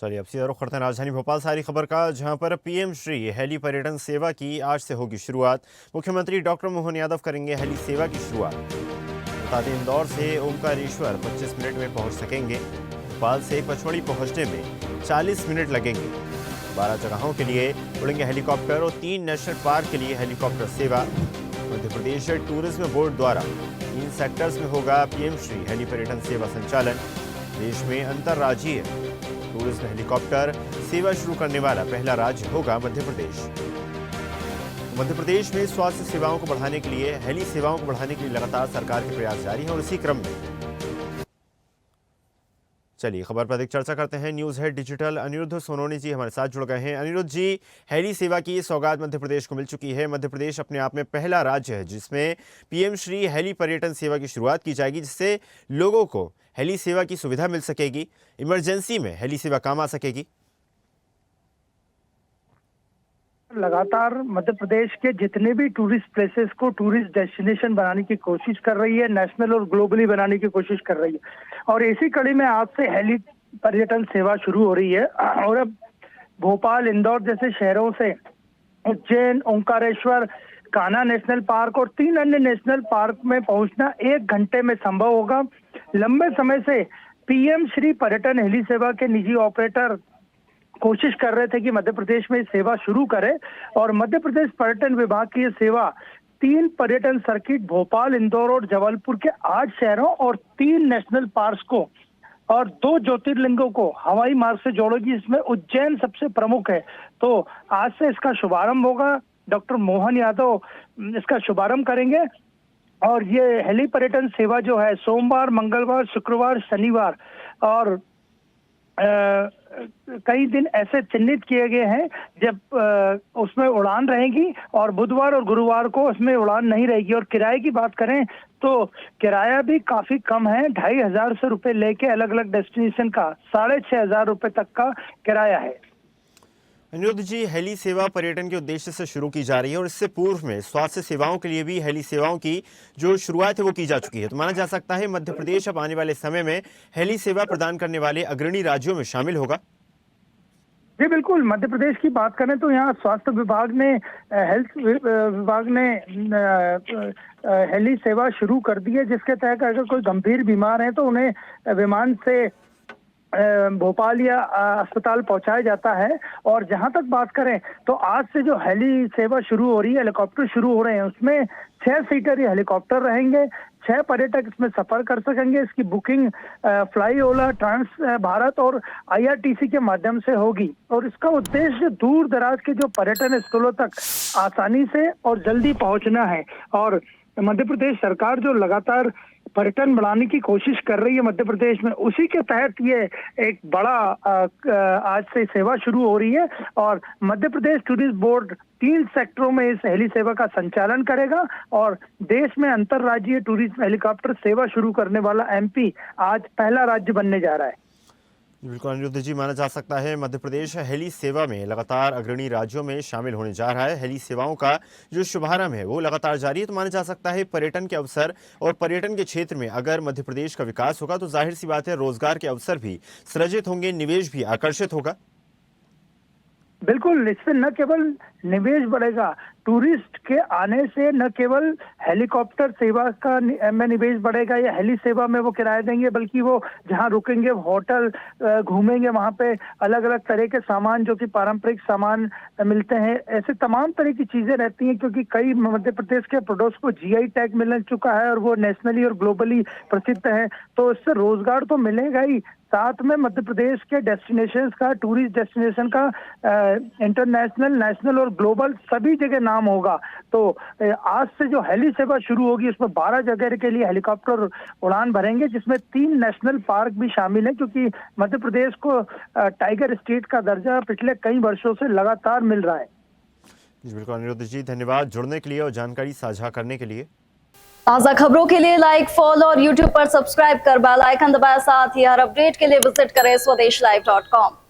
चलिए अब सीधा रुख करते हैं राजधानी भोपाल सारी खबर का, जहां पर पीएम श्री हेली पर्यटन सेवा की आज से होगी शुरुआत। मुख्यमंत्री डॉक्टर मोहन यादव करेंगे हेली सेवा की शुरुआत। बता दें, इंदौर से ओमकारेश्वर 25 मिनट में पहुंच सकेंगे। भोपाल से पचमढ़ी पहुंचने में 40 मिनट लगेंगे। 12 जगहों के लिए उड़ेंगे हेलीकॉप्टर और 3 नेशनल पार्क के लिए हेलीकॉप्टर सेवा। मध्य प्रदेश टूरिज्म बोर्ड द्वारा 3 सेक्टर्स में होगा पीएम श्री हेली पर्यटन सेवा संचालन। देश में अंतर्राज्यीय टूरिज्म हेलीकॉप्टर सेवा शुरू करने वाला पहला राज्य होगा मध्य प्रदेश। मध्य प्रदेश में स्वास्थ्य सेवाओं को बढ़ाने के लिए, हेली सेवाओं को बढ़ाने के लिए लगातार सरकार के प्रयास जारी हैं और इसी क्रम में चलिए खबर पर अधिक चर्चा करते हैं। न्यूज हेड डिजिटल अनिरुद्ध सोनोनी जी हमारे साथ जुड़ गए हैं। अनिरुद्ध जी, हेली सेवा की सौगात मध्य प्रदेश को मिल चुकी है। मध्य प्रदेश अपने आप में पहला राज्य है जिसमें पीएम श्री हेली पर्यटन सेवा की शुरुआत की जाएगी, जिससे लोगों को हेली सेवा की सुविधा मिल सकेगी, इमरजेंसी में हेली सेवा काम आ सकेगी। लगातार मध्य प्रदेश के जितने भी टूरिस्ट प्लेसेस को टूरिस्ट डेस्टिनेशन बनाने की कोशिश कर रही है, नेशनल और ग्लोबली बनाने की कोशिश कर रही है। और इसी कड़ी में आज से हेली पर्यटन सेवा शुरू हो रही है। और अब भोपाल, इंदौर जैसे शहरों से उज्जैन, ओंकारेश्वर, कान्हा नेशनल पार्क और 3 अन्य नेशनल पार्क में पहुंचना 1 घंटे में संभव होगा। लंबे समय से पीएम श्री पर्यटन हेली सेवा के निजी ऑपरेटर कोशिश कर रहे थे कि मध्य प्रदेश में सेवा शुरू करे, और मध्य प्रदेश पर्यटन विभाग की ये सेवा 3 पर्यटन सर्किट भोपाल, इंदौर और जबलपुर के 8 शहरों और 3 नेशनल पार्क को और 2 ज्योतिर्लिंगों को हवाई मार्ग से जोड़ेगी। इसमें उज्जैन सबसे प्रमुख है। तो आज से इसका शुभारंभ होगा। डॉक्टर मोहन यादव इसका शुभारंभ करेंगे और ये हेली पर्यटन सेवा जो है सोमवार, मंगलवार, शुक्रवार, शनिवार और कई दिन ऐसे चिन्हित किए गए हैं जब उसमें उड़ान रहेगी, और बुधवार और गुरुवार को उसमें उड़ान नहीं रहेगी। और किराए की बात करें तो किराया भी काफी कम है, 2500 से रुपए लेके अलग अलग डेस्टिनेशन का 6500 रुपए तक का किराया है। अनिरुद्ध जी, हेली सेवा पर्यटन के उद्देश्य से शुरू की जा रही है और इससे पूर्व में स्वास्थ्य सेवाओं के लिए भी हेली सेवाओं की जो शुरुआत है वो की जा चुकी है। तो माना जा सकता है मध्य प्रदेश अब आने वाले समय में हेली सेवा प्रदान करने वाले अग्रणी राज्यों में शामिल होगा। जी बिल्कुल, मध्य प्रदेश की बात करें तो यहाँ स्वास्थ्य विभाग ने, हेल्थ विभाग ने हेली सेवा शुरू कर दी है, जिसके तहत अगर कोई गंभीर बीमार है तो उन्हें विमान से भोपाल या अस्पताल पहुंचाया जाता है। और जहां तक बात करें तो आज से जो हेली सेवा शुरू हो रही है, हेलीकॉप्टर शुरू हो रहे हैं, उसमें 6 सीटर ये हेलीकॉप्टर रहेंगे। 6 पर्यटक इसमें सफर कर सकेंगे। इसकी बुकिंग फ्लाई ओला, ट्रांस भारत और IRTC के माध्यम से होगी। और इसका उद्देश्य दूर दराज के जो पर्यटन स्थलों तक आसानी से और जल्दी पहुंचना है। और मध्य प्रदेश सरकार जो लगातार पर्यटन बढ़ाने की कोशिश कर रही है मध्य प्रदेश में, उसी के तहत ये एक बड़ा आज से सेवा शुरू हो रही है। और मध्य प्रदेश टूरिज्म बोर्ड 3 सेक्टरों में इस हेली सेवा का संचालन करेगा और देश में अंतर्राज्यीय टूरिज्म हेलीकॉप्टर सेवा शुरू करने वाला MP आज पहला राज्य बनने जा रहा है। बिल्कुल अनिरुद्ध जी, माना जा सकता है मध्य प्रदेश हेली सेवा में लगातार अग्रणी राज्यों में शामिल होने जा रहा है। हेली सेवाओं का जो शुभारंभ है वो लगातार जारी है। तो माना जा सकता है पर्यटन के अवसर और पर्यटन के क्षेत्र में अगर मध्य प्रदेश का विकास होगा तो जाहिर सी बात है रोजगार के अवसर भी सृजित होंगे, निवेश भी आकर्षित होगा। बिल्कुल, इससे न केवल निवेश बढ़ेगा, टूरिस्ट के आने से न केवल हेलीकॉप्टर सेवा का में निवेश बढ़ेगा या हेली सेवा में वो किराया देंगे, बल्कि वो जहां रुकेंगे होटल घूमेंगे, वहां पे अलग अलग तरह के सामान जो कि पारंपरिक सामान मिलते हैं, ऐसे तमाम तरह की चीजें रहती हैं। क्योंकि कई मध्य प्रदेश के प्रोडक्ट्स को GI टैग मिल चुका है और वो नेशनली और ग्लोबली प्रसिद्ध है। तो इससे रोजगार तो मिलेगा ही, साथ में मध्य प्रदेश के डेस्टिनेशंस का, टूरिस्ट डेस्टिनेशन का इंटरनेशनल, नेशनल और ग्लोबल सभी जगह नाम होगा। तो आज से जो हेली सेवा शुरू होगी उसमें 12 जगह के लिए हेलीकॉप्टर उड़ान भरेंगे, जिसमें 3 नेशनल पार्क भी शामिल है, क्योंकि मध्य प्रदेश को टाइगर स्टेट का दर्जा पिछले कई वर्षों से लगातार मिल रहा है। जी बिल्कुल अनिरुद्ध जी, धन्यवाद जुड़ने के लिए और जानकारी साझा करने के लिए। ताज़ा खबरों के लिए लाइक, फॉलो और YouTube पर सब्सक्राइब कर बेल आइकन दबाएं। साथ ही हर अपडेट के लिए विजिट करें swedeshlive.com।